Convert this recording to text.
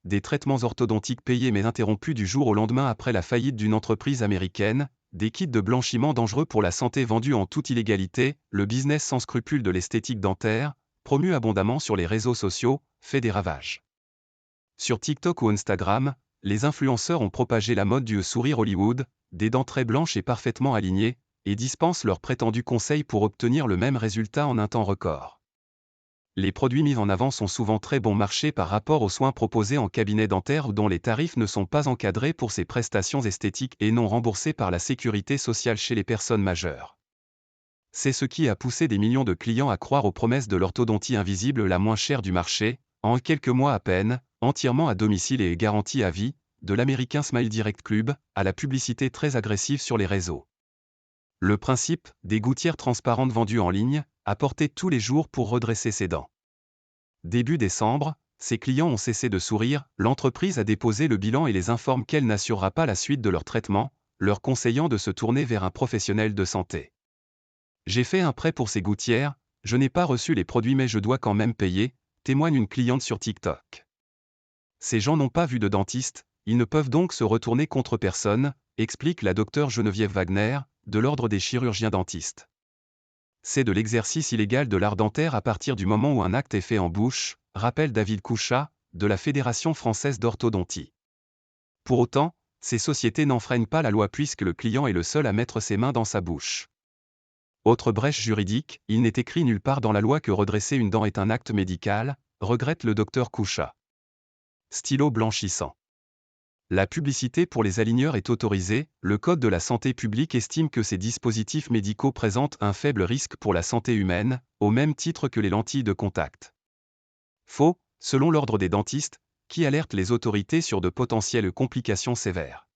des traitements orthodontiques payés mais interrompus du jour au lendemain après la faillite d'une entreprise américaine, des kits de blanchiment dangereux pour la santé vendus en toute illégalité, le business sans scrupules de l'esthétique dentaire, promu abondamment sur les réseaux sociaux, fait des ravages. Sur TikTok ou Instagram, les influenceurs ont propagé la mode du sourire Hollywood, des dents très blanches et parfaitement alignées, et dispensent leurs prétendus conseils pour obtenir le même résultat en un temps record. Les produits mis en avant sont souvent très bon marché par rapport aux soins proposés en cabinet dentaire dont les tarifs ne sont pas encadrés pour ces prestations esthétiques et non remboursés par la sécurité sociale chez les personnes majeures. C'est ce qui a poussé des millions de clients à croire aux promesses de l'orthodontie invisible la moins chère du marché, en quelques mois à peine, entièrement à domicile et garantie à vie, de l'américain Smile Direct Club, à la publicité très agressive sur les réseaux. Le principe, des gouttières transparentes vendues en ligne, à porter tous les jours pour redresser ses dents. Début décembre, ses clients ont cessé de sourire, l'entreprise a déposé le bilan et les informe qu'elle n'assurera pas la suite de leur traitement, leur conseillant de se tourner vers un professionnel de santé. J'ai fait un prêt pour ces gouttières, je n'ai pas reçu les produits mais je dois quand même payer, témoigne une cliente sur TikTok. Ces gens n'ont pas vu de dentiste, ils ne peuvent donc se retourner contre personne, explique la docteure Geneviève Wagner, de l'Ordre des chirurgiens dentistes. C'est de l'exercice illégal de l'art dentaire à partir du moment où un acte est fait en bouche, rappelle David Couchat, de la Fédération française d'orthodontie. Pour autant, ces sociétés n'enfreignent pas la loi puisque le client est le seul à mettre ses mains dans sa bouche. Autre brèche juridique, il n'est écrit nulle part dans la loi que redresser une dent est un acte médical, regrette le docteur Couchat. Stylo blanchissant. La publicité pour les aligneurs est autorisée, le Code de la santé publique estime que ces dispositifs médicaux présentent un faible risque pour la santé humaine, au même titre que les lentilles de contact. Faux, selon l'Ordre des dentistes, qui alerte les autorités sur de potentielles complications sévères.